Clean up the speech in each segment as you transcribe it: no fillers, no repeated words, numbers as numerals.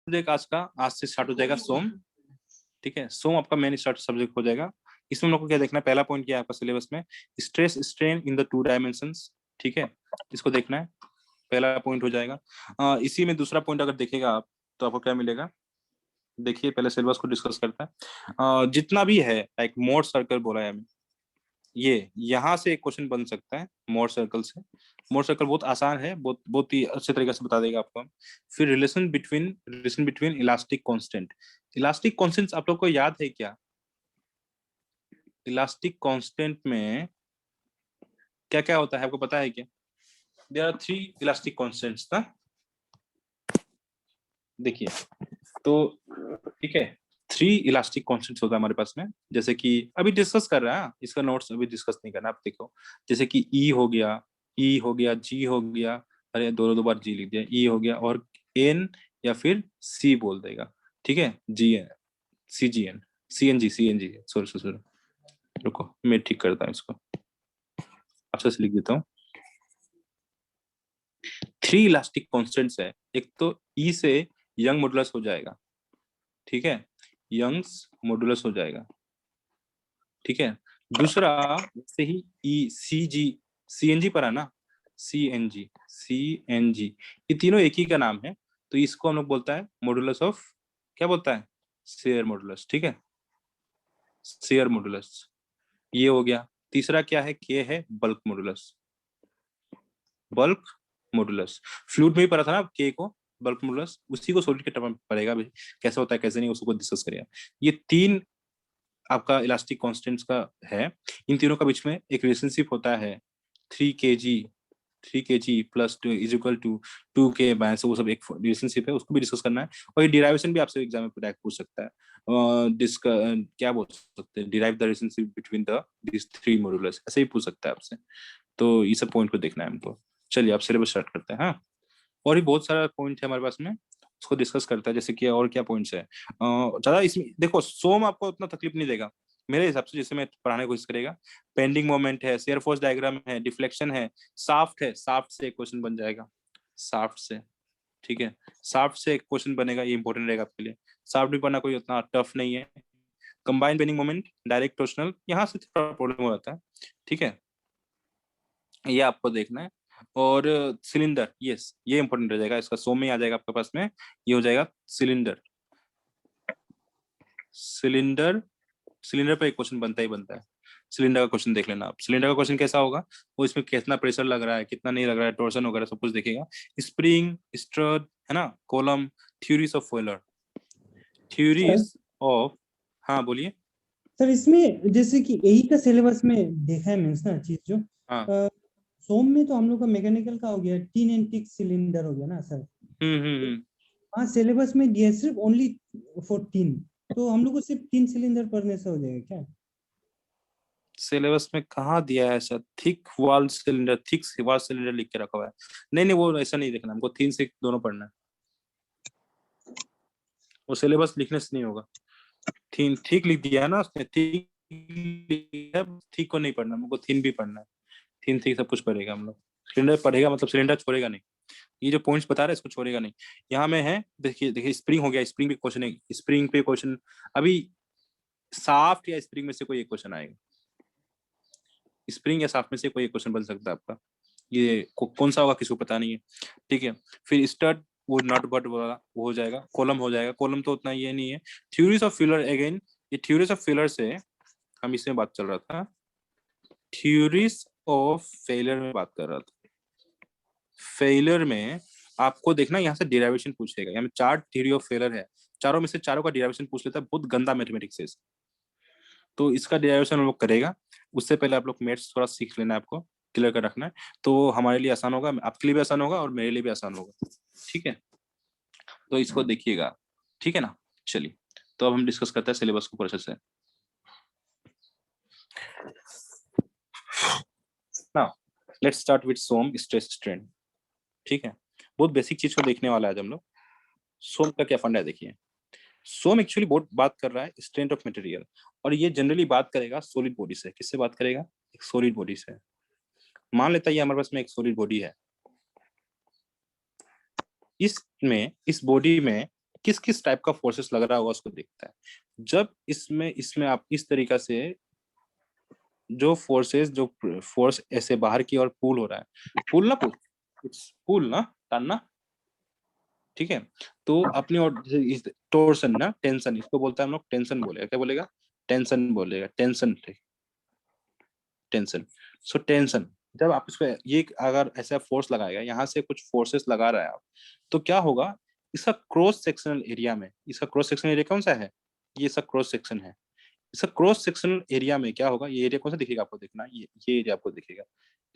जाएगा आज से स्टार्ट हो जाएगा सोम। ठीक है, सोम आपका मेन स्टार्ट सब्जेक्ट हो जाएगा। इसमें हम लोग को क्या देखना है, पहला पॉइंट क्या है आपका सिलेबस में, stress strain in the two dimensions. ठीक है, इसको देखना है, पहला पॉइंट हो जाएगा। इसी में दूसरा पॉइंट अगर देखेगा आप तो आपको क्या मिलेगा, देखिए पहले सिलेबस को डिस्कस करता है। जितना भी है लाइक मोड सर्कल बोला है हमें, ये यहाँ से एक क्वेश्चन बन सकता है मोड सर्कल से। मोड सर्कल बहुत आसान है, बहुत बहुत ही अच्छे तरीके से बता देगा आपको। फिर relation between elastic constant. Elastic constants आप लोग को याद है क्या? इलास्टिक कांस्टेंट में क्या क्या होता है आपको पता है क्या? देयर आर 3 इलास्टिक कांस्टेंट्स ना, देखिए तो ठीक है, 3 इलास्टिक कांस्टेंट्स होता है हमारे पास में। जैसे कि अभी डिस्कस कर रहा है, इसका नोट्स अभी डिस्कस नहीं करना, आप देखो जैसे कि ई हो गया, जी हो गया, अरे दो बार जी लिख दिया, ई हो गया, और एन या फिर सी बोल देगा। ठीक है, G N, C G N, C N G, sorry sorry, रुको मैं ठीक करता हूँ इसको, अच्छे से लिख देता हूँ। 3 इलास्टिक कांस्टेंट्स है, एक तो ई से यंग मॉडुलस हो जाएगा। ठीक है, यंग्स मॉडुलस हो जाएगा। ठीक है, दूसरा जैसे ही ई सी जी, सी एन जी पर है ना, सी एन जी, ये तीनों एक ही का नाम है, तो इसको हम लोग बोलता है मॉडुलस ऑफ, क्या बोलता है, शेयर मॉडुलस। ठीक है, शेयर मॉडुलस, ये हो गया। तीसरा क्या है, के है bulk modulus, bulk modulus. Fluid में ही पढ़ा था ना के को, बल्क मॉडुलस, उसी को सॉलिड के टर्म में पड़ेगा भी, कैसे होता है कैसे नहीं उसको डिस्कस करेगा। ये 3 आपका इलास्टिक कांस्टेंट्स का है। इन तीनों का बीच में एक रिलेशनशिप होता है, 3 kg, 3 kg plus 2 is equal to 2 k by, वो सब एक रिलेशनशिप है, उसको भी डिस्कस करना है। और ये डिराइवेशन भी आपसे एग्जाम में पूछ सकता है। क्या बोल सकते हैं, derive the relationship between the this 3 modulus, ऐसे ही पूछ सकता है आपसे। तो ये सब पॉइंट को देखना है हमको। चलिए आप सिलेबस स्टार्ट करते हैं। हाँ, और भी बहुत सारा पॉइंट है हमारे पास में, उसको डिस्कस करता है। जैसे कि और क्या पॉइंट्स है, ज्यादा इसमें देखो सोम आपको उतना तकलीफ नहीं देगा मेरे हिसाब से, जैसे मैं पढ़ाने की कोशिश करेगा। पेंडिंग मोमेंट है, शेयर फोर्स डायग्राम है, डिफ्लेक्शन है, साफ्ट से एक क्वेश्चन बन जाएगा, साफ्ट से। ठीक है, साफ्ट से एक क्वेश्चन बनेगा, ये इंपॉर्टेंट रहेगा आपके लिए। साफ्ट भी पढ़ना कोई उतना टफ नहीं है। Combined benign moment, direct torsional, यहाँ से थोड़ा प्रॉब्लम हो जाता है। ठीक है, ये आपको देखना है। और सिलेंडर, यस ये इंपॉर्टेंट रह जाएगा, इसका सो में आ जाएगा आपके पास में, ये हो जाएगा सिलेंडर। सिलेंडर, सिलेंडर पे एक क्वेश्चन बनता ही बनता है। सिलेंडर का क्वेश्चन देख लेना आप, सिलेंडर का क्वेश्चन कैसा होगा, वो इसमें कितना प्रेशर लग रहा है, कितना नहीं लग रहा है, टॉर्सन वगैरह सब कुछ देखेगा। स्प्रिंग, स्ट्रड, है ना, column, theories of failure, sir theories of, हाँ बोलिए। सर इसमें जैसे कि यही का सिलेबस में देखा है मीन्स ना चीज जो हाँ, सोम में तो हम लोग का मैकेनिकल का हो गया, टीन एंड टिक सिलेंडर हो गया ना सर। हम्म। हाँ सिलेबस में दिया है सिर्फ ओनली 14, तो हम लोग को सिर्फ 3 सिलेंडर पढ़ने से हो जाएगा क्या? सिलेबस में कहाँ दिया है ऐसा, थिक वॉल सिलेंडर लिख के रखा हुआ है? नहीं नहीं, वो ऐसा नहीं देखना हमको, 3 से दोनों पढ़ना है, वो सिलेबस लिखने से नहीं होगा। थीन ठीक लिख दिया है ना उसने, ठीक है, ठीक को नहीं पढ़ना हमको, थीन भी पढ़ना है। थीन ठीक सब कुछ पढ़ेगा हम लोग। सिलेंडर पढ़ेगा मतलब सिलेंडर छोड़ेगा नहीं, ये जो पॉइंट्स बता रहे हैं इसको छोड़ेगा नहीं। यहाँ में है, देखिए देखिए, स्प्रिंग हो गया, स्प्रिंग भी क्वेश्चन है, स्प्रिंग पे क्वेश्चन अभी साफ्ट या स्प्रिंग में से कोई एक क्वेश्चन आएगा, स्प्रिंग या साफ्ट में से कोई एक क्वेश्चन बन सकता है आपका। ये कौन सा होगा किसी को पता नहीं है। ठीक है, फिर स्टड, वो नट बट वाला वो हो जाएगा, कॉलम हो जाएगा, कॉलम तो उतना ये नहीं है। थ्योरीज ऑफ फेलियर, अगेन ये थ्योरीज ऑफ फेलियर से हम इसमें बात चल रहा था, थ्योरीज ऑफ फेलियर में बात कर रहा था। फेलियर में आपको देखना, यहाँ से डिराइवेशन पूछेगा, यहाँ में 4 थ्योरी ऑफ फेलियर है, चारों में से चारों का डिराइवेशन पूछ लेता है, बहुत गंदा मैथमेटिक्स है। तो इसका डिराइवेशन हम लोग करेगा, उससे पहले आप लोग मैथ्स थोड़ा सीख लेना है, आपको क्लियर कर रखना है, तो हमारे लिए आसान होगा, आपके लिए भी आसान होगा और मेरे लिए भी आसान होगा। ठीक है, तो इसको देखिएगा। ठीक है ना, चलिए तो अब हम डिस्कस करते हैं सिलेबस को प्रोसेस से ना। Let's start with some stress strain. ठीक है, बहुत बेसिक चीज को देखने वाला है आज हम लोग। सोम का क्या फंडा है देखिए, सोम एक्चुअली बहुत बात कर रहा है स्ट्रेंथ ऑफ मटेरियल, और ये जनरली बात करेगा सॉलिड बॉडी से। किससे बात करेगा, एक सॉलिड बॉडी से। मान लेता है हमारे पास में एक सॉलिड बॉडी है, इस बॉडी में किस किस टाइप का फोर्सेस लग रहा होगा उसको देखता है। जब इसमें आप इस तरीका से जो फोर्स ऐसे बाहर की ओर पुल हो रहा है, पुल ना, टानना, ठीक है। तो अपनी और टोर्सन ना, टेंशन, इसको बोलता है हम लोग टेंशन बोलेगा, क्या बोलेगा, टेंशन बोलेगा, टेंशन, टेंशन। सो टेंशन, जब आप इसको ये अगर ऐसा फोर्स लगाएगा, यहाँ से कुछ फोर्सेस लगा रहा है आप, तो क्या होगा, इसका क्रॉस सेक्शनल एरिया में, इसका क्रॉस सेक्शनल एरिया कौन सा है, ये इसका क्रॉस सेक्शन है, इसका क्रॉस सेक्शनल एरिया में क्या होगा, ये एरिया कौन सा दिखेगा आपको, देखना ये एरिया आपको दिखेगा,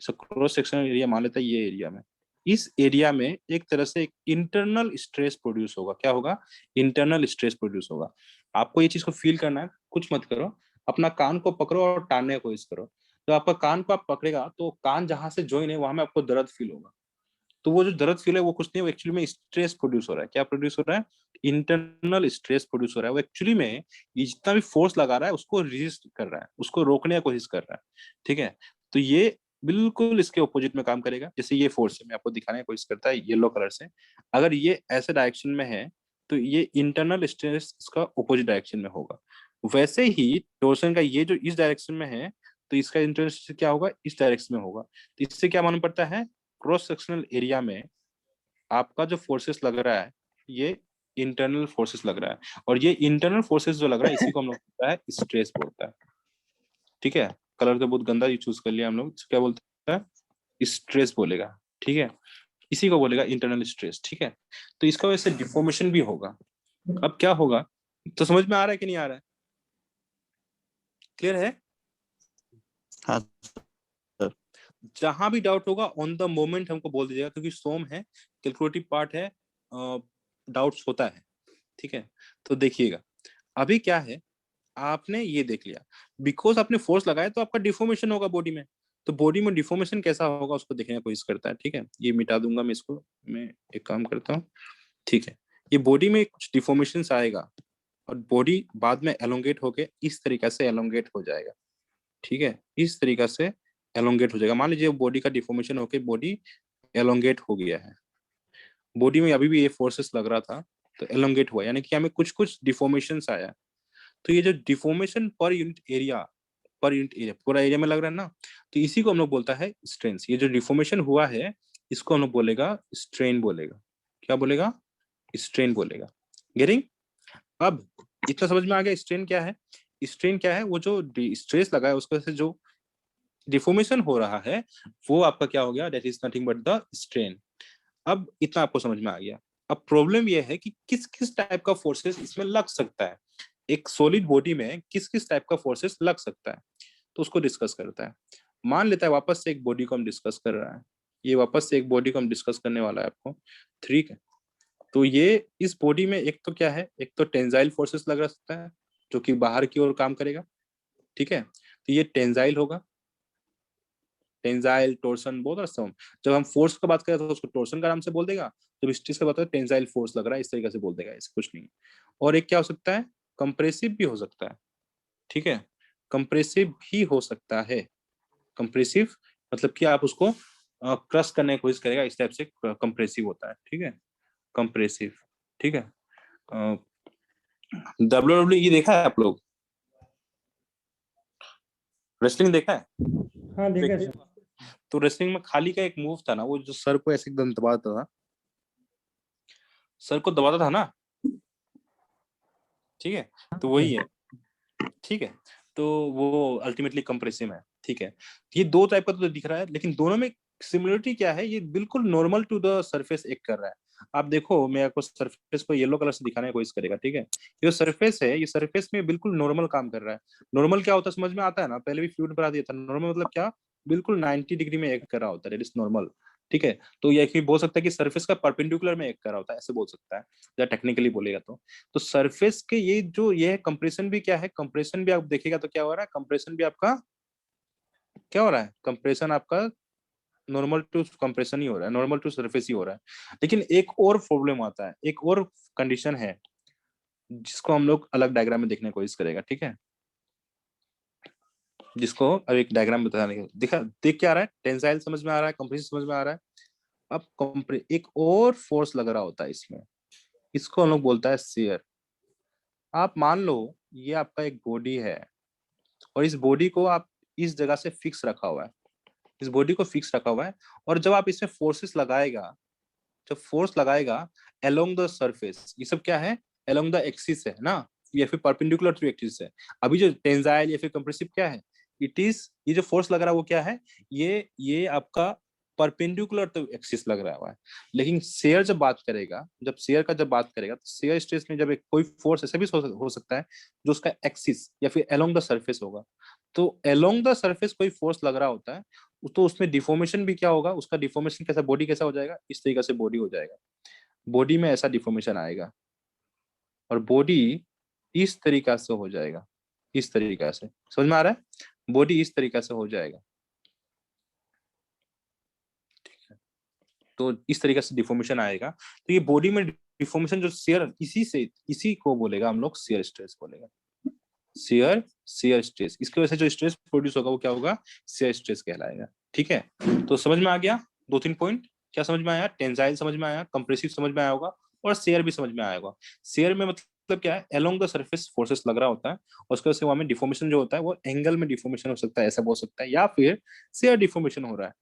इसका क्रॉस सेक्शनल एरिया मान लेता है ये एरिया में, इस एरिया में एक तरह से एक इंटरनल स्ट्रेस प्रोड्यूस होगा, क्या होगा, इंटरनल स्ट्रेस प्रोड्यूस होगा। आपको ये चीज को फील करना है, कुछ मत करो, अपना कान को पकड़ो और टानने की कोशिश करो। जब आपका कान को आप पकड़ेगा तो कान जहां से ज्वाइन है वहां में आपको दर्द फील होगा। तो वो जो दर्द फील है वो कुछ नहीं, वो एक्चुअली में स्ट्रेस प्रोड्यूस हो रहा है। क्या प्रोड्यूस हो रहा है, इंटरनल स्ट्रेस प्रोड्यूस हो रहा है। वो एक्चुअली में ये जितना भी फोर्स लगा रहा है उसको रेजिस्ट कर रहा है, उसको रोकने की कोशिश कर रहा है, ठीक है। तो ये बिल्कुल इसके ऑपोजिट में काम करेगा। जैसे ये फोर्स है, मैं आपको दिखाने की कोशिश करता है येलो कलर से, अगर ये ऐसे डायरेक्शन में है तो ये इंटरनल स्ट्रेस इसका ऑपोजिट डायरेक्शन में होगा। वैसे ही टोर्सन का ये जो इस डायरेक्शन में है, तो इसका इंटरनल स्ट्रेस क्या होगा, इस डायरेक्शन में होगा। तो इससे क्या मालूम पड़ता है, क्रॉस सेक्शनल एरिया में आपका जो फोर्सेस लग रहा है ये इंटरनल फोर्सेस लग रहा है, और ये इंटरनल फोर्सेस जो लग रहा है इसी को हम लोग बोलता है स्ट्रेस बोलता है, ठीक है। कलर तो बहुत गंदा चूज कर लिया हम लोग, क्या बोलता है, स्ट्रेस बोलेगा, ठीक है, इसी को बोलेगा इंटरनल स्ट्रेस, ठीक है। तो इसका वजह से डिफॉर्मेशन भी होगा। अब क्या होगा, तो समझ में आ रहा है कि नहीं आ रहा है, क्लियर है। हाँ सर। जहां भी डाउट होगा ऑन द मोमेंट हमको बोल दीजिएगा, क्योंकि सोम है, कैलकुलेटिव पार्ट है, डाउट्स होता है, ठीक है। तो देखिएगा अभी क्या है, आपने ये देख लिया, बिकॉज आपने फोर्स लगाया तो आपका डिफॉर्मेशन होगा बॉडी में। तो बॉडी में डिफॉर्मेशन कैसा होगा उसको देखने की कोशिश करता है, ठीक है। ये मिटा दूंगा मैं इसको, मैं एक काम करता हूँ, ठीक है। ये बॉडी में कुछ डिफॉर्मेशन आएगा और बॉडी बाद में एलोंगेट होके इस तरीके से एलोंगेट हो जाएगा, ठीक है, इस तरीका से एलोंगेट हो जाएगा। मान लीजिए बॉडी का डिफॉर्मेशन होके बॉडी एलोंगेट हो गया है, बॉडी में अभी भी ये फोर्सेस लग रहा था तो एलोंगेट हुआ, यानी कि हमें कुछ कुछ डिफॉर्मेशन आया। तो ये जो डिफॉर्मेशन पर यूनिट एरिया पूरा एरिया में लग रहा है ना, तो इसी को हम लोग बोलता है स्ट्रेन। ये जो डिफॉर्मेशन हुआ है इसको हम लोग बोलेगा स्ट्रेन बोलेगा, क्या बोलेगा, स्ट्रेन बोलेगा। गेटिंग, अब इतना समझ में आ गया स्ट्रेन क्या है। स्ट्रेन क्या है, वो जो स्ट्रेस लगा है उसके वजह से जो डिफॉर्मेशन हो रहा है वो आपका क्या हो गया, that is nothing but the strain. अब इतना आपको समझ में आ गया। अब प्रॉब्लम यह है कि किस किस टाइप का फोर्सेस इसमें लग सकता है, एक सॉलिड बॉडी में किस किस टाइप का फोर्सेस लग सकता है, तो उसको डिस्कस करता है। मान लेता है वापस से एक बॉडी को हम डिस्कस कर रहा है, ये वापस से एक बॉडी को हम डिस्कस करने वाला है आपको, ठीक है। तो ये इस बॉडी में एक तो क्या है, एक तो टेंजाइल फोर्सेस लग सकता है जो कि बाहर की ओर काम करेगा, ठीक है। तो ये टेंजाइल होगा, टेंजाइल टोर्सन बहुत अच्छा। जब हम फोर्स की बात करें तो उसको टोर्सन का नाम से बोल देगा, जब स्ट्रेस की बात करें टेंजाइल फोर्स लग रहा है इस तरीके से बोल देगा, ऐसे कुछ नहीं। और एक क्या हो सकता है, कंप्रेसिव भी हो सकता है, ठीक है, कंप्रेसिव भी हो सकता है। कंप्रेसिव मतलब कि आप उसको क्रश करने की कोशिश करेगा, इस टाइप से कंप्रेसिव होता है, ठीक है, कंप्रेसिव, ठीक है। WWE देखा है आप लोग, रेसलिंग देखा है, हाँ देखा सर। तो रेसलिंग में खाली का एक मूव था ना, वो जो सर को ऐसे एकदम दबाता था, सर को दबाता था ना, ठीक है, तो वही है, ठीक है। तो वो अल्टीमेटली कंप्रेसिव है, ठीक है। ये दो टाइप का तो दिख रहा है, लेकिन दोनों में सिमिलरिटी क्या है, ये बिल्कुल normal to the surface act कर रहा है। आप देखो, मैं आपको सरफेस को येलो कलर से दिखाने की कोशिश करेगा, ठीक है। ये जो सरफेस है, ये सरफेस में बिल्कुल नॉर्मल काम कर रहा है। नॉर्मल क्या होता है समझ में आता है ना, पहले भी फ्लूइड बना दिया था। नॉर्मल मतलब क्या, बिल्कुल 90 डिग्री में एक्ट कर रहा होता है, दैट इज नॉर्मल, ठीक है। तो ये बोल सकता है कि सरफेस का परपेंडिकुलर में एक्ट कर रहा होता है, ऐसे बोल सकता है या टेक्निकली बोलेगा तो सरफेस के ये है कंप्रेशन भी क्या है, कंप्रेशन भी आप देखिएगा तो क्या हो रहा है, कंप्रेशन भी आपका क्या हो रहा है, कंप्रेशन आपका नॉर्मल टू कंप्रेशन ही हो रहा है, नॉर्मल टू सरफेस ही हो रहा है। लेकिन एक और प्रॉब्लम आता है, एक और कंडीशन है जिसको हम लोग अलग डायग्राम में देखने की कोशिश करेगा, ठीक है, जिसको अब एक डायग्राम बताने का दिखा देख क्या आ रहा है, टेंसाइल समझ में आ रहा है, कंप्रेशन समझ में आ रहा है। अब एक और फोर्स लग रहा होता है इसमें, इसको हम लोग बोलता है शेयर। आप मान लो ये आपका एक बॉडी है और इस बॉडी को आप इस जगह से फिक्स रखा हुआ है, इस बॉडी को फिक्स रखा हुआ है, और जब आप इसमें फोर्सेस लगाएगा, जब फोर्स लगाएगा अलोंग द सरफेस, ये सब क्या है, अलोंग द एक्सिस है ना, या फिर परपेंडिकुलर टू एक्सिस है। अभी जो टेंजाइल या फिर कंप्रेसिव क्या है, इट इज, ये जो फोर्स लग रहा है वो क्या है, ये आपका परपेंडिकुलर टू एक्सिस लग रहा है। लेकिन शेयर जब बात करेगा, जब शेयर का जब बात करेगा, तो शेयर स्ट्रेस में जब एक कोई फोर्स ऐसा भी हो सकता है जो उसका एक्सिस या फिर अलोंग द सरफेस होगा। तो अलोंग द सरफेस कोई फोर्स लग रहा होता है, तो उसमें डिफॉर्मेशन भी क्या होगा, उसका डिफॉर्मेशन कैसा, बॉडी कैसा हो जाएगा, इस तरीके से बॉडी हो जाएगा, बॉडी में ऐसा डिफॉर्मेशन आएगा, और बॉडी इस तरीका से हो जाएगा, इस तरीका से, समझ में आ रहा है, बॉडी इस तरीका से हो जाएगा। तो इस तरीके से डिफॉर्मेशन आएगा। तो ये बॉडी में डिफॉर्मेशन जो शेयर, इसी को बोलेगा हम लोग शेयर स्ट्रेस बोलेगा, शेयर स्ट्रेस। इसकी वजह से जो स्ट्रेस प्रोड्यूस होगा वो क्या होगा, शेयर स्ट्रेस कहलाएगा। ठीक है, तो समझ में आ गया, 2-3 पॉइंट क्या समझ में आया, टेंसाइल समझ में आया, कंप्रेसिव समझ में आया होगा, और शेयर भी समझ में आया होगा। शेयर में मतलब क्या है, अलोंग द सरफेस फोर्सेस लग रहा होता है, और उसके वजह से वहां में डिफॉर्मेशन जो होता है वो एंगल में डिफॉर्मेशन हो सकता है, ऐसा बोल सकता है, या फिर शेयर डिफॉर्मेशन हो रहा है।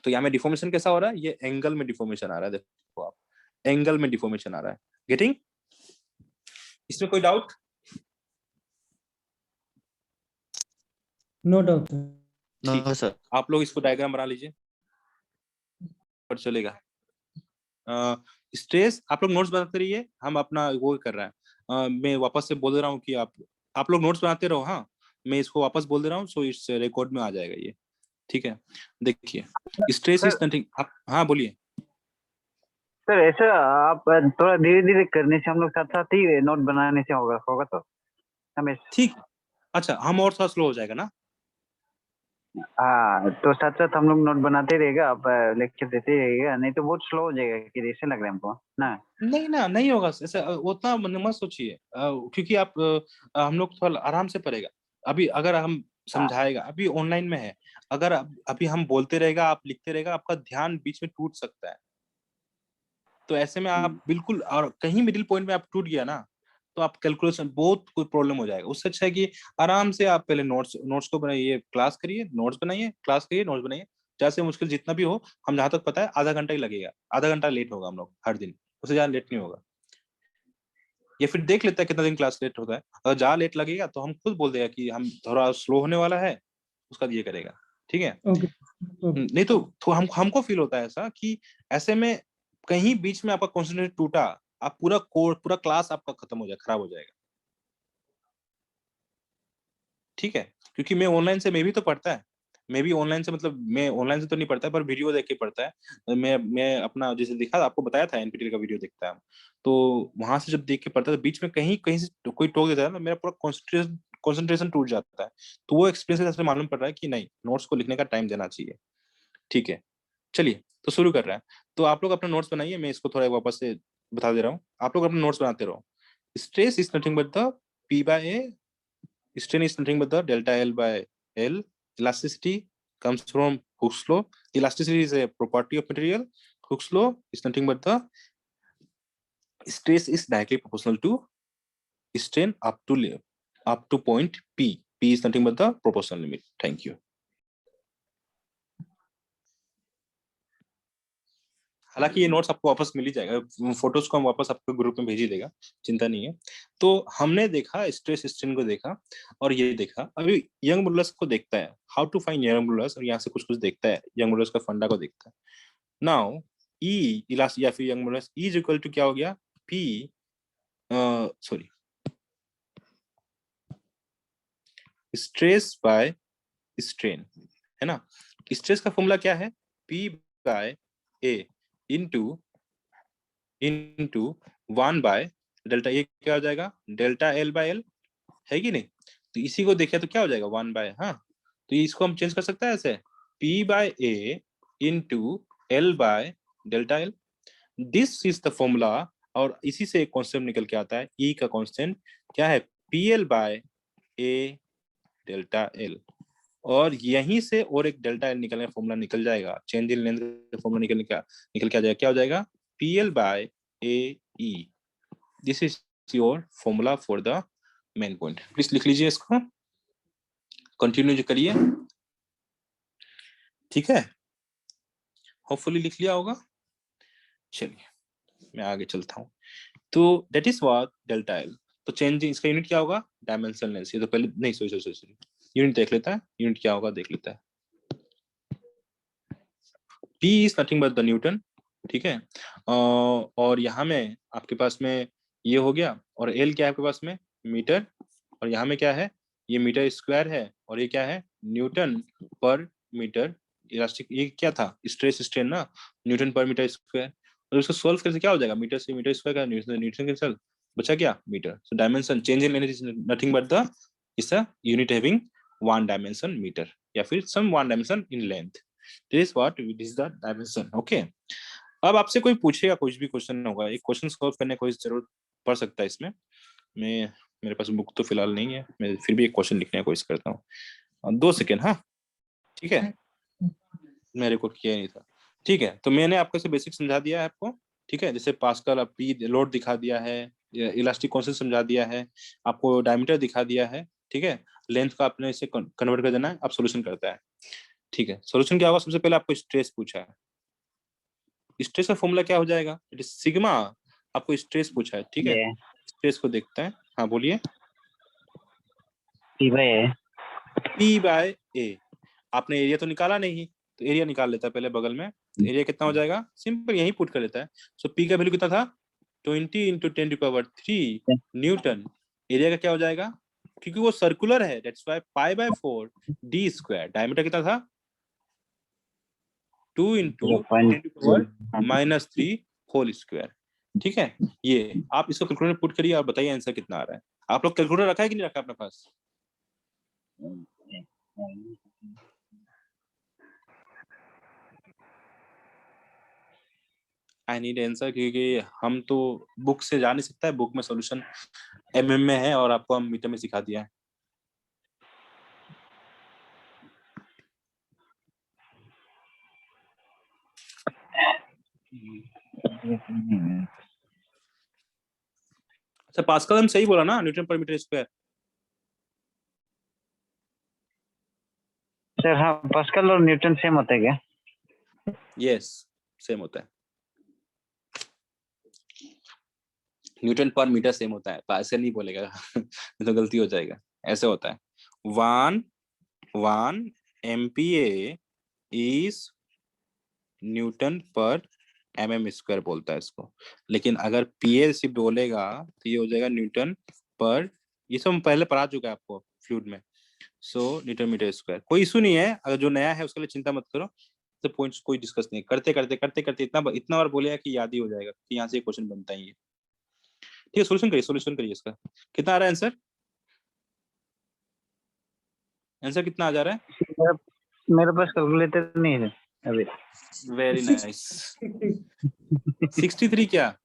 तो यहाँ में डिफॉर्मेशन कैसा हो रहा है, ये एंगल में डिफॉर्मेशन आ रहा है, देखो आप, एंगल में डिफॉर्मेशन आ रहा है। गेटिंग? इसमें कोई डाउट? नो डाउट ठीक नो है, सर। आप लोग इसको डायग्राम बना लीजिए और चलेगा। स्ट्रेस आप लोग नोट्स बनाते रहिए, हम अपना वो कर रहे हैं। मैं वापस से बोल दे रहा हूँ कि आप लोग नोट्स बनाते रहो। हाँ, मैं इसको वापस बोल दे रहा हूँ, सो इस रिकॉर्ड में आ जाएगा ये। ठीक है, देखिए, स्ट्रेस इज सर नथिंग। आप हाँ बोलिए। सर ऐसा आप थोड़ा धीरे धीरे करने से हम लोग साथ साथ ही नोट बनाने से होगा होगा तो हमें। ठीक, अच्छा, हम और थोड़ा स्लो हो जाएगा ना। हाँ तो साथ साथ हम लोग नोट बनाते रहेगा, आप लेक्चर देते रहेगा, नहीं तो बहुत स्लो हो जाएगा कि ऐसे लग रहा है हमको ना। नहीं ना, नहीं होगा ऐसा, उतना मत सोचिए, क्योंकि आप हम लोग थोड़ा आराम से पढ़ेगा। अभी अगर हम समझाएगा, अभी ऑनलाइन में है, अगर अभी हम बोलते रहेगा, आप लिखते रहेगा, आपका ध्यान बीच में टूट सकता है। तो ऐसे में आप बिल्कुल, और कहीं मिडिल पॉइंट में आप टूट गया ना, तो आप कैलकुलेशन बहुत कोई प्रॉब्लम हो जाएगा। उससे अच्छा है कि आराम से आप पहले नोट्स को बनाइए, क्लास करिए, नोट्स बनाइए, क्लास करिए, नोट्स बनाइए। जैसे मुश्किल जितना भी हो, हम जहां तक पता है आधा घंटा ही लगेगा, आधा घंटा लेट होगा हम लोग हर दिन, उससे ज्यादा लेट नहीं होगा। या फिर देख लेता है कितना दिन क्लास लेट होता है, अगर ज्यादा लेट लगेगा तो हम खुद बोल देगा कि हम थोड़ा स्लो होने वाला है, उसका ये करेगा। ठीक है, ओके ओके नहीं तो हमको फील होता है ऐसा कि ऐसे में कहीं बीच में आपका कॉन्सेंट्रेशन टूटा, आप पूरा क्लास आपका खत्म हो जाए, खराब हो जाएगा। ठीक है, क्योंकि मैं भी तो पढ़ता है, मैं भी ऑनलाइन से, मतलब मैं ऑनलाइन से तो नहीं पढ़ता पर वीडियो देख के पढ़ता है। मैं अपना जैसे दिखा, आपको बताया था, एनपीटीएल का वीडियो देखता है, तो वहां से जब देख के पढ़ता है, तो बीच में कहीं कहीं से कोई टोक देता है ना, मेरा पूरा कॉन्सेंट्रेशन टूट जाता है। तो वो एक्सपीरियंस से मालूम पड़ रहा है कि नहीं, नोट्स को लिखने का टाइम देना चाहिए। ठीक है, चलिए तो शुरू कर रहे हैं। तो आप लोग अपना नोट्स बनाइए, मैं इसको थोड़ा वापस से बता दे रहा हूँ, आप लोग अपना नोट्स बनाते रहो। Stress is nothing but the P by A, strain is nothing but the delta L by L. Elasticity comes from Hooke's law. Elasticity is a property of material. Hooke's law is nothing but the stress is directly proportional to strain up to point P. P is nothing but the proportional limit. Thank you. हालांकि ये notes आपको वापस मिल ही जाएगा, photos को हम वापस आपको group में भेज ही देगा, चिंता नहीं है। तो हमने देखा स्ट्रेस स्ट्रेन को देखा, और ये देखा अभी यंग मॉडुलस को देखता है, how to find Young modulus, और यहाँ से कुछ कुछ देखता है, यंग मॉडुलस का फंडा को देखता है। नाउ ई इलास्टिक या फिर Young modulus is equal to क्या हो गया, P, sorry, stress by strain, है ना। स्ट्रेस का फॉर्मूला क्या है, P by A into 1 by delta, ये क्या हो जाएगा, डेल्टा एल बाय एल, है कि नहीं। तो इसी को देखिए तो क्या हो जाएगा, 1 बाय, हाँ, तो इसको हम चेंज कर सकते हैं ऐसे, P by A into L by delta L, this is the formula. और इसी से एक कॉन्सेप्ट निकल के आता है, E का कॉन्स्टेंट क्या है, PL by A delta L, और यहीं से और एक डेल्टा एल निकलने का फॉर्मूला निकल जाएगा, चेंज इन लेंथ का फॉर्मूला निकल के आ जाएगा, क्या हो जाएगा, PL by A E. This is your formula for the main point. Please लिख लीजिए इसको, कंटिन्यू करिए, ठीक है, होपफुली लिख लिया होगा। चलिए मैं आगे चलता हूँ। तो that is what delta L. तो चेंज इसका यूनिट क्या होगा, डायमेंशनलेस। ये तो पहले नहीं, सॉरी यूनिट देख लेता है, यूनिट क्या होगा देख लेता है। P is nothing but the Newton, ठीक है। और यहाँ में आपके पास में ये हो गया, और L क्या है आपके पास में, मीटर, और यहाँ में क्या है, ये मीटर स्क्वायर है, और ये क्या है, न्यूटन पर मीटर इलास्टिक। ये क्या था, स्ट्रेस स्ट्रेन ना, न्यूटन पर मीटर स्क्वायर। और उसको सोल्व करके क्या हो जाएगा, मीटर से मीटर स्क्वायर का न्यूटन कैंसिल, बचा क्या, metre. So dimension change in length is nothing but the is a unit having one dimension metre, या फिर some one dimension in length. This is what this is the dimension. Okay, अब आपसे कोई पूछेगा, कुछ भी क्वेश्चन होगा, एक क्वेश्चन सॉल्व करने की कोशिश जरूर पड़ सकता है इसमें। मैं, मेरे पास बुक तो फिलहाल नहीं है, मैं फिर भी एक क्वेश्चन लिखने की कोशिश करता हूँ। 2 सेकेंड, हाँ ठीक है, मैं रिकॉर्ड किया नहीं था, ठीक है। तो मैंने आपको इसे बेसिक समझा दिया है आपको, ठीक है, जैसे पास्कल, पी लोड दिखा दिया है, इलास्टिक कांस्टेंट समझा दिया है, आपको डायमीटर दिखा दिया है, ठीक है। लेंथ का आपने इसे कन्वर्ट कर देना है, अब सॉल्यूशन करता है, ठीक है। सॉल्यूशन क्या होगा, सबसे पहले आपको स्ट्रेस पूछा है, स्ट्रेस का फॉर्मूला क्या हो जाएगा, इट इज सिग्मा। आपको स्ट्रेस पूछा है, ठीक है, ये स्ट्रेस को देखते हैं। हाँ बोलिए। P by A। P by A, आपने एरिया तो निकाला नहीं, तो एरिया निकाल लेता है पहले बगल में। एरिया कितना हो जाएगा, सिंपल यही पुट कर लेता है। सो P का वैल्यू कितना था, 20 × 10⁻³ न्यूटन। एरिया का क्या हो जाएगा, क्योंकि वो सर्कुलर है, दैट्स व्हाई π/4 d²। डायमीटर कितना था, 2 × 10⁻³ होल स्क्वायर, ठीक है। ये आप इसको कैलकुलेटर में पुट करिए और बताइए आंसर कितना आ रहा है। आप लोग कैलकुलेटर रखा है कि नहीं रखा अपने पास? आई नीड आंसर, क्योंकि हम तो बुक से जा नहीं सकता है, बुक में सॉल्यूशन mm में है और आपको हम मीटर में सिखा दिया है। अच्छा, पास्कल हम सही बोला ना, newton per metre square. Sir हाँ, पास्कल और न्यूटन सेम होता है क्या? यस, सेम होता है, न्यूटन पर मीटर सेम होता है, तो ऐसे नहीं बोलेगा नहीं तो गलती हो जाएगा। ऐसे होता है, 1 MPa इज न्यूटन पर mm² बोलता है इसको। लेकिन अगर PA सिर्फ बोलेगा तो ये हो जाएगा न्यूटन पर, ये सब हम पहले पढ़ा चुका है आपको फ्लूइड में। सो न्यूटन मीटर स्क्वायर, कोई इशू नहीं है, अगर जो नया है उसके लिए चिंता मत करो। तो पॉइंट्स कोई डिस्कस नहीं, करते करते करते करते इतना बार बोलेगा कि याद ही हो जाएगा कि यहाँ से क्वेश्चन बनता ही है। ठीक है, सोल्यूशन करिए इसका। कितना आ रहा है आंसर, आंसर कितना आ जा रहा है? मेरे पास कैलकुलेटर नहीं है अभी। Very nice. 63 क्या,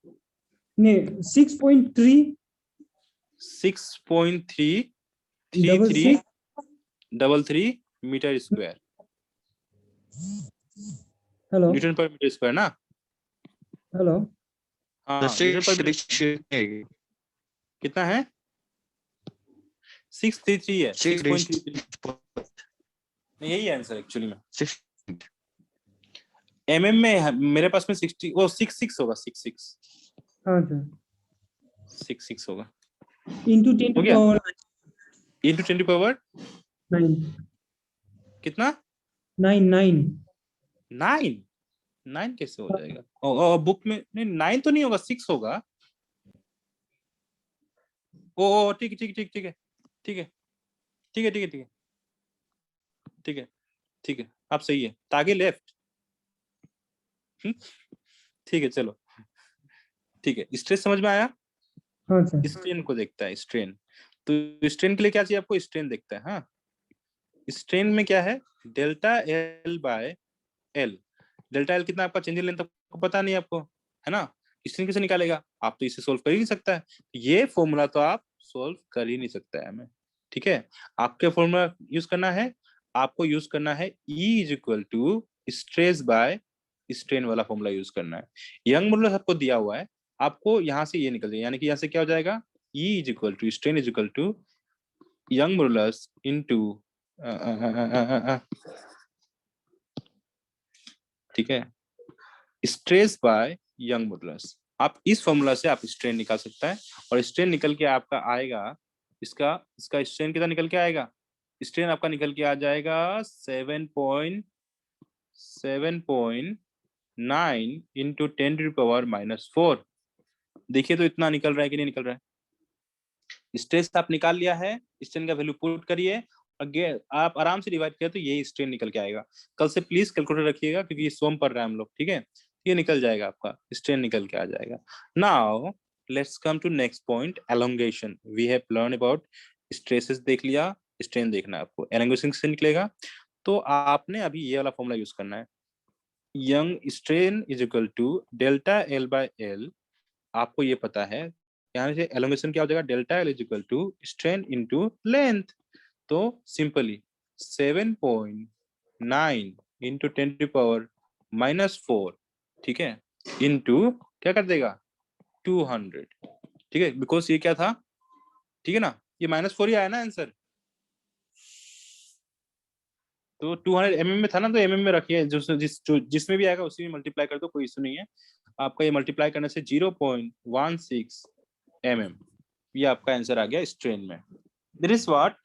नहीं 6.3 6.333 metre square, hello Newton per metre square ना। हेलो हाँ, तो न्यूटन पर कितना है, 633 है, 6.33। यही आंसर एक्चुअली में। mm में मेरे पास में 60, वो 66 होगा, 66 हाँ सर, 66 होगा, into 10 हो to गया? power into 10 पावर 9 कितना, 9 कैसे हो जाएगा? बुक में नहीं, 9 तो नहीं होगा, 6 होगा। ओ ठीक है ठीक है ठीक है ठीक है ठीक है ठीक है ठीक है ठीक है ठीक है, आप सही है, तागे लेफ्ट। ठीक है चलो, ठीक है। स्ट्रेस समझ में आया? हाँ सर, स्ट्रेन को देखता है, स्ट्रेन। तो स्ट्रेन के लिए क्या चाहिए आपको, स्ट्रेन देखता है। हाँ, स्ट्रेन में क्या है, delta L by L. Delta L कितना आपका चेंज इन लेंथ आपको पता नहीं आपको, है ना। स्ट्रेन कैसे निकालेगा, आप तो इसे सोल्व कर ही नहीं सकता है, ये फॉर्मूला तो आप सोल्व कर ही नहीं सकता है हमें, ठीक है। आपके फॉर्मूला यूज करना है, आपको यूज करना है E is equal to stress by strain वाला फॉर्मूला यूज करना है। यंग मॉडुलस आपको दिया हुआ है, आपको यहाँ से ये निकल जाएगा, यानी कि यहाँ से क्या हो जाएगा, E is equal to strain is equal to Young modulus into, ठीक है, स्ट्रेस बाय यंग मॉडुलस। आप इस फॉर्मूला से आप स्ट्रेन निकाल सकता है, और स्ट्रेन निकल के आपका आएगा, इसका इसका स्ट्रेन कितना निकल के आएगा, स्ट्रेन आपका निकल के आ जाएगा 7.9 इंटू 10⁻⁻⁴। देखिए तो इतना निकल रहा है कि नहीं निकल रहा है। स्ट्रेस आप निकाल लिया है, स्ट्रेन का वैल्यू पुट करिए, आप आराम से डिवाइड करें तो यही स्ट्रेन निकल के आएगा। कल से प्लीज कैलकुलेटर रखिएगा, क्योंकि ये सोम पढ़ रहे हैं हम लोग, ठीक है, ये निकल जाएगा, आपका स्ट्रेन निकल के आ जाएगा। Now let's come to next point, elongation. We have learn about stresses देख लिया, स्ट्रेन देखना है आपको, एलोंगेशन से निकलेगा। तो आपने अभी ये वाला फॉर्मूला यूज करना है, Young strain is equal to delta L by L. आपको ये पता है, यहाँ से एलोंगेशन क्या हो जाएगा, delta L is equal to strain into length. तो सिंपली 7.9 इंटू 10⁻⁻⁴, ठीक है, इंटू क्या कर देगा 200, ठीक है, बिकॉज ये क्या था, ठीक है ना, ये -4 ही आया ना आंसर, तो 200 mm में था ना, तो mm में रखिए, जिसमें भी आएगा उसी में मल्टीप्लाई कर दो, कोई इशू नहीं है। आपका ये मल्टीप्लाई करने से 0.16 mm, ये आपका आंसर आ गया स्ट्रेन में। दिस इज व्हाट,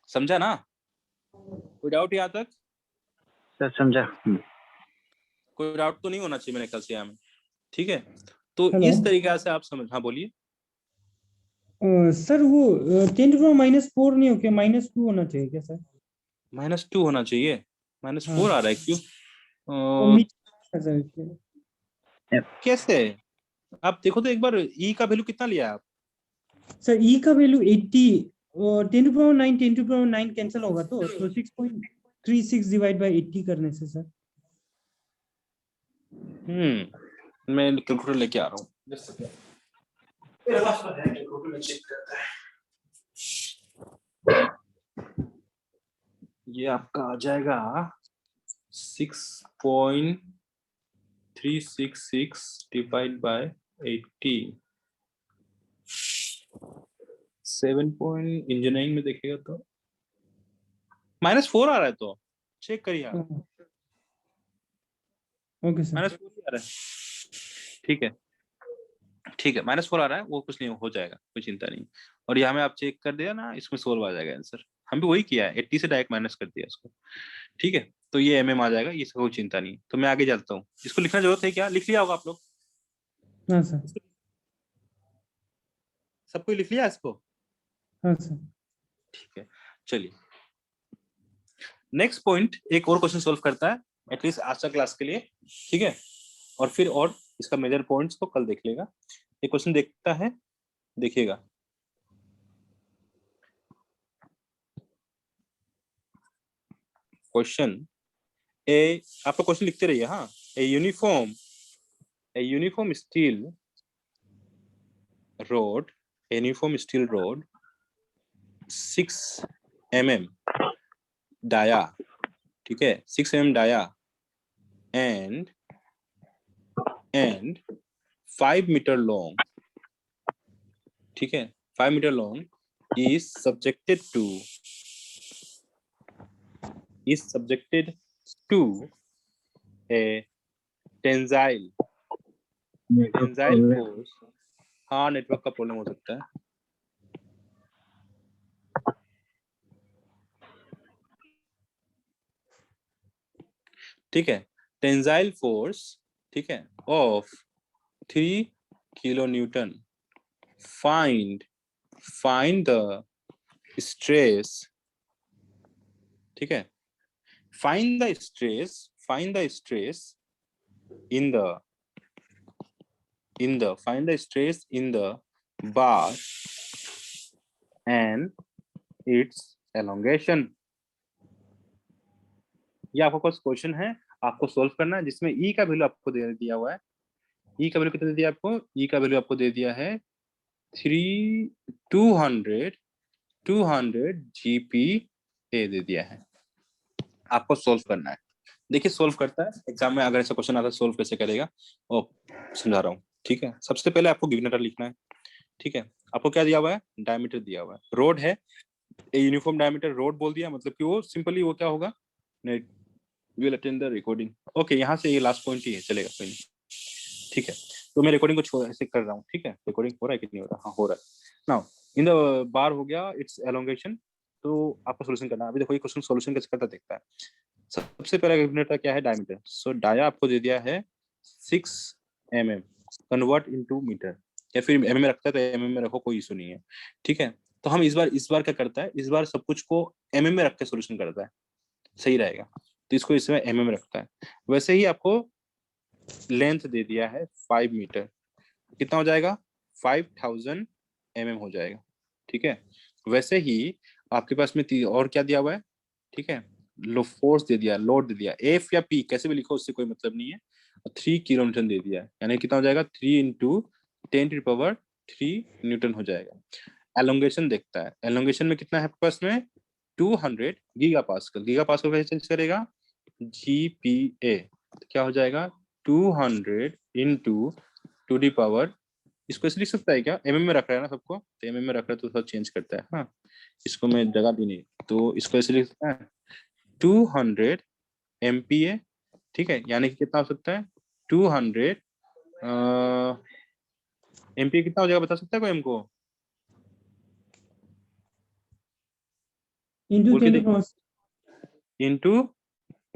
समझा ना, कोई डाउट यहाँ तक, सर समझा। कोई डाउट तो नहीं होना चाहिए मेरे ख्याल से यहाँ में, ठीक है। तो Hello? इस तरीके से आप समझ, हाँ बोलिए। सर वो 10⁻⁻⁴ नहीं हो क्या, -2 होना चाहिए क्या सर? -2 होना चाहिए, -4 हाँ। आ रहा है क्यों, वो नीचे सर इसलिए। कैसे, आप देखो तो एक बार, ई का वैल्यू कितना लिया है आप, सर ई का वैल्यू 80, 10⁻9 कैंसिल होगा तो 6.36 डिवाइड बाय 80 करने से सर। मैं कैलकुलेटर लेके आ रहा हूँ, मेरे पास तो है कैलकुलेटर, में चेक करता है। ये आपका आ जाएगा 6.366 डिवाइड बाय 80, 7 पॉइंट, इंजीनियरिंग में देखिएगा तो -4 आ रहा है, तो चेक करिए आप, ओके सर। -4 ही आ रहा है, ठीक है, ठीक है, -4 आ रहा है, वो कुछ नहीं हो जाएगा, कोई चिंता नहीं। और यहाँ में आप चेक कर दिया ना, इसमें सोल्व आ जाएगा आंसर, हम भी वही किया है, 80 से डायरेक्ट माइनस कर दिया इसको, ठीक है। तो ये mm आ जाएगा, इसका कोई चिंता नहीं। तो मैं आगे चलता हूँ, इसको लिखना जरूरत है क्या, लिख लिया होगा आप लोग, हाँ सर। सब कोई लिख लिया इसको, हाँ सर। ठीक है। चलिए नेक्स्ट पॉइंट, एक और क्वेश्चन सोल्व करता है, एटलीस्ट आज का क्लास के लिए, ठीक है, और फिर और इसका मेजर पॉइंट्स को कल देख लेगा। एक क्वेश्चन देखता है, देखिएगा, क्वेश्चन ए, आपका क्वेश्चन लिखते रहिए, हाँ। A uniform steel rod, uniform steel rod 6 mm dia, ठीक है, 6 mm dia and 5 metre long, ठीक है, 5 metre long is subjected to a tensile force, हाँ नेटवर्क का प्रॉब्लम हो सकता है, ठीक है, टेंसाइल फोर्स, ठीक है, of 3 kilonewton, find the stress, ठीक है, find the stress in the bar and its elongation। ये आपका कुछ क्वेश्चन है, आपको सोल्व करना है, जिसमें ई का वैल्यू आपको दे दिया हुआ है, ई का वैल्यू कितना दे दिया आपको, ई का वैल्यू आपको दे दिया है 200 GPa दे दिया है, आपको सोल्व करना है, देखिए सोल्व करता है एग्जाम में, अगर ऐसा क्वेश्चन आता है सोल्व कैसे करेगा वो समझा रहा हूँ। ठीक है, सबसे पहले आपको गिवन डाटा लिखना है। ठीक है, आपको क्या दिया हुआ है, डायमीटर दिया हुआ है, रोड है, यूनिफॉर्म डायमीटर रोड बोल दिया, मतलब कि वो सिंपली वो क्या होगा, will attend the recording. Okay, यहाँ से ये लास्ट पॉइंट ही है, चलेगा कोई नहीं। ठीक है, तो मैं रिकॉर्डिंग को ऐसे कर रहा हूँ। ठीक है, रिकॉर्डिंग हो रहा है कि नहीं हो रहा, हाँ हो रहा है। नाउ इन द बार हो गया इट्स एलोंगेशन, तो आपको सोल्यूशन करना है। अभी देखो ये क्वेश्चन सोल्यूशन कैसे करता देखता है। सबसे पहला गिवन क्या है, डायमीटर। सो डाया आपको दे दिया है 6 mm, कन्वर्ट इनटू मीटर, या फिर mm में रखता है तो mm में रखो, कोई इशू नहीं है। ठीक है, तो हम इस बार क्या करता है, इस बार सब कुछ को mm में रख के सोल्यूशन करता है, सही रहेगा। तो इसको इसमें mm में रखता है। वैसे ही आपको लेंथ दे दिया है 5 मीटर, कितना हो जाएगा, 5000 mm हो जाएगा। ठीक है, वैसे ही आपके पास में और क्या दिया हुआ है। ठीक है, लो फोर्स दे दिया, लोड दे दिया, एफ या पी कैसे भी लिखो उससे कोई मतलब नहीं है, 3 किलो न्यूटन दे दिया है, यानी कितना हो जाएगा, 3 इंटू 10⁻³ न्यूटन हो जाएगा। एलोंगेशन देखता है, एलोंगेशन में कितना है आपके पास में, 200 गीगा पास्कल। गीगा पास्कल कैसे चेंज करेगा, GPa, तो क्या हो जाएगा 200 इंटू 2⁻, इसको ऐसे लिख सकता है क्या, mm में रख रहा है ना सबको, तो mm में रख रहा है तो थोड़ा चेंज करता है। हाँ, इसको मैं जगह दी नहीं, तो इसको ऐसे लिख सकता है 200 MPa। ठीक है, यानी कि कितना हो सकता है, 200 MPa कितना हो जाएगा, बता सकता है कोई हमको, इंटू बोल के 10 देखिए, पावर इंटू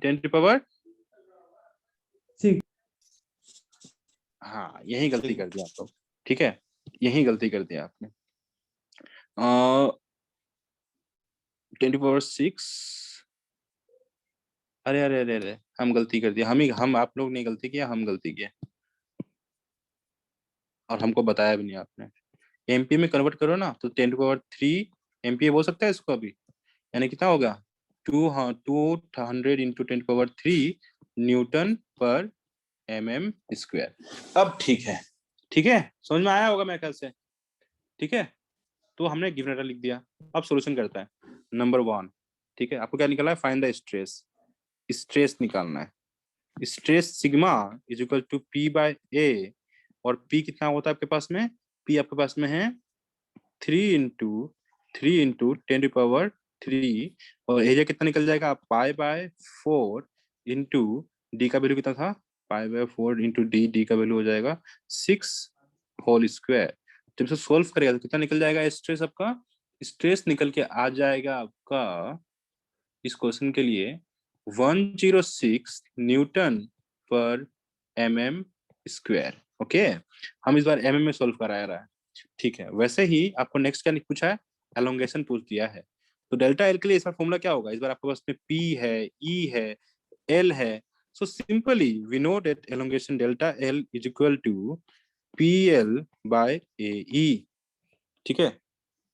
10⁻। 6। हाँ, यही गलती कर दिया आप लोग। ठीक है, यही गलती कर दिया आपने। 10⁻6, अरे अरे अरे अरे, हम गलती कर दिया, हम आप लोग ने गलती किया, हम गलती किया, और हमको बताया भी नहीं आपने। एमपी में कन्वर्ट करो ना, तो 10⁻³ MPa बोल सकता है इसको अभी, यानी कितना होगा, 200 इंटू 10⁻³ न्यूटन पर mm²। अब ठीक है, ठीक है, समझ में आया होगा मेरे ख्याल से। ठीक है, तो हमने गिवन डाटा लिख दिया, अब सॉल्यूशन करता है। नंबर 1, ठीक है, आपको क्या निकालना है, फाइंड द स्ट्रेस, स्ट्रेस निकालना है। Stress sigma is equal to P/A, और P कितना होता है आपके पास में, P आपके पास में है 3 इंटू 10⁻³, और एरिया कितना निकल जाएगा, π/4 इंटू डी का वैल्यू कितना था, π/4 इंटू डी का वैल्यू हो जाएगा 6 होल स्क्वायर। जब इसे सोल्व करेगा तो कितना निकल जाएगा स्ट्रेस आपका, स्ट्रेस निकल के आ जाएगा आपका इस क्वेश्चन के लिए 106 न्यूटन पर mm²। ओके, हम इस बार mm में सोल्व करा रहा है। ठीक है, वैसे ही आपको नेक्स्ट क्या पूछा है, एलोंगेशन पूछ दिया है। तो डेल्टा एल के लिए इस बार फॉर्मूला क्या होगा, इस बार आपके पास में P है, E है, L है। So simply we know that elongation delta L is equal to PL/AE। ठीक है,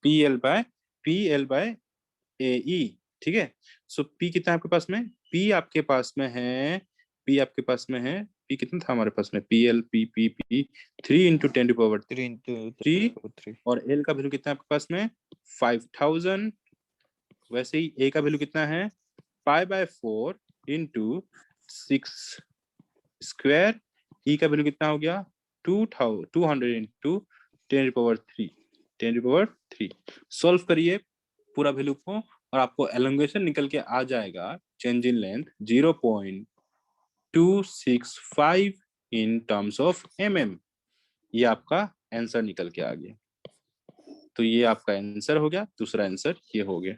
PL/AE। ठीक है, सो P कितना है आपके पास में, P आपके पास में है, P आपके पास में है, P कितना था हमारे पास में, P 3 इंटू 10⁻³ 3 into 3, और L का वैल्यू कितना है आपके पास में 5000। वैसे ही A का वैल्यू कितना है, π/4 इंटू 6²। E का वैल्यू कितना हो गया, 200 इंटू 10⁻³ सॉल्व करिए पूरा वैल्यू को, और आपको एलोंगेशन निकल के आ जाएगा, change in length 0.265 in terms of mm। ये आपका आंसर निकल के आ गया। तो ये आपका आंसर हो गया, दूसरा आंसर ये हो गया।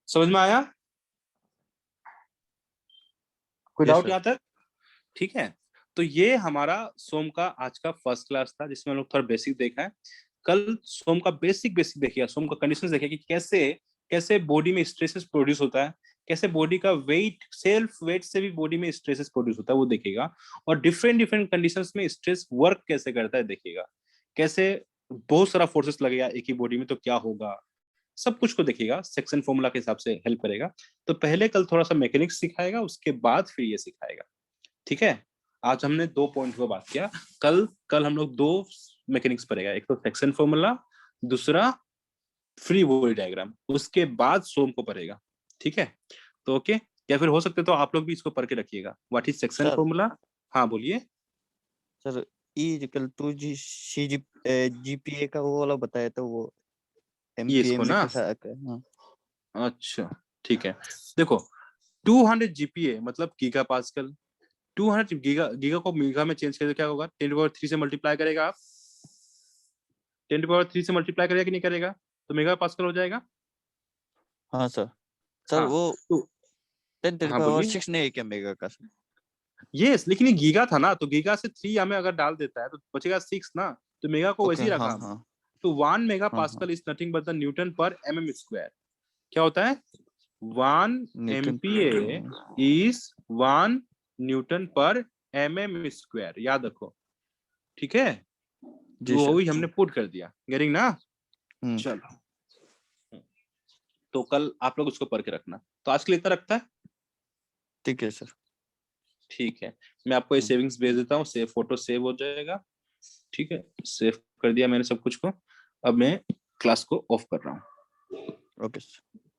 समझ में आया, कोई Yes, डाउट sir. यहाँ तक, ठीक है। तो ये हमारा सोम का आज का फर्स्ट क्लास था, जिसमें हम लोग थोड़ा बेसिक देखा है। कल सोम का बेसिक देखिएगा, सोम का कंडीशंस देखिए कि कैसे कैसे बॉडी में स्ट्रेसेस प्रोड्यूस होता है, कैसे बॉडी का वेट, सेल्फ वेट से भी बॉडी में स्ट्रेसेस प्रोड्यूस होता है वो देखिएगा, और डिफरेंट डिफरेंट कंडीशंस में स्ट्रेस वर्क कैसे करता है देखिएगा, कैसे बहुत सारा फोर्सेस लगेगा एक ही बॉडी में तो क्या होगा, सब कुछ को देखिएगा, सेक्शन फॉर्मूला के हिसाब से हेल्प करेगा। तो पहले कल थोड़ा सा मैकेनिक्स सिखाएगा, उसके बाद फिर ये सिखाएगा। ठीक है, आज हमने 2 पॉइंट पर बात किया, कल हम लोग 2 मैकेनिक्स पढ़ेगा, एक तो सेक्शन फॉर्मूला, दूसरा फ्री बॉडी डायग्राम, उसके बाद सोम को पढ़ेगा। ठीक है, तो ओके, या फिर हो सकते तो आप लोग भी इसको पढ़ के रखिएगा। What is section sir. Formula? हाँ बोलिए। सर इक्वल टू जीपीए का वो वाला बताया था, वो ये इसको एमपीएम ना? के साथ। हाँ अच्छा ठीक है, देखो 200 जीपीए मतलब गीगा पास्कल। 200 गीगा, गीगा को मेगा में चेंज करें तो क्या होगा? 10⁻³ से मल्टीप्लाई करेगा आप, 10⁻³ से मल्टीप्लाई करेगा कि नहीं करेगा? तो मेगा पास्कल हो जाएगा। हाँ सर। सर हाँ, वो तो 10⁻⁶ बोलिए। नहीं है क्या मेगा का सर? यस, लेकिन ये गीगा था ना, तो गीगा से 3 हमें अगर डाल देता है तो बचेगा 6 ना, तो मेगा को वैसे ओके ही हाँ रखा हमने। हाँ तो 1 मेगा हाँ हाँ। Pascal is nothing but the Newton पर mm स्क्वायर। क्या होता है? 1 न्यूटन। MPa इज 1 न्यूटन पर mm स्क्वायर, याद रखो। ठीक है, जी वो सर। वही हमने पुट कर दिया, गेटिंग ना? चलो, तो कल आप लोग उसको पढ़ के रखना। तो आज के लिए इतना रखता है। ठीक है सर। ठीक है, मैं आपको ये सेविंग्स भेज देता हूँ, सेव फोटो सेव हो जाएगा। ठीक है, सेव कर दिया मैंने सब कुछ को। अब मैं क्लास को ऑफ कर रहा हूँ। Okay sir.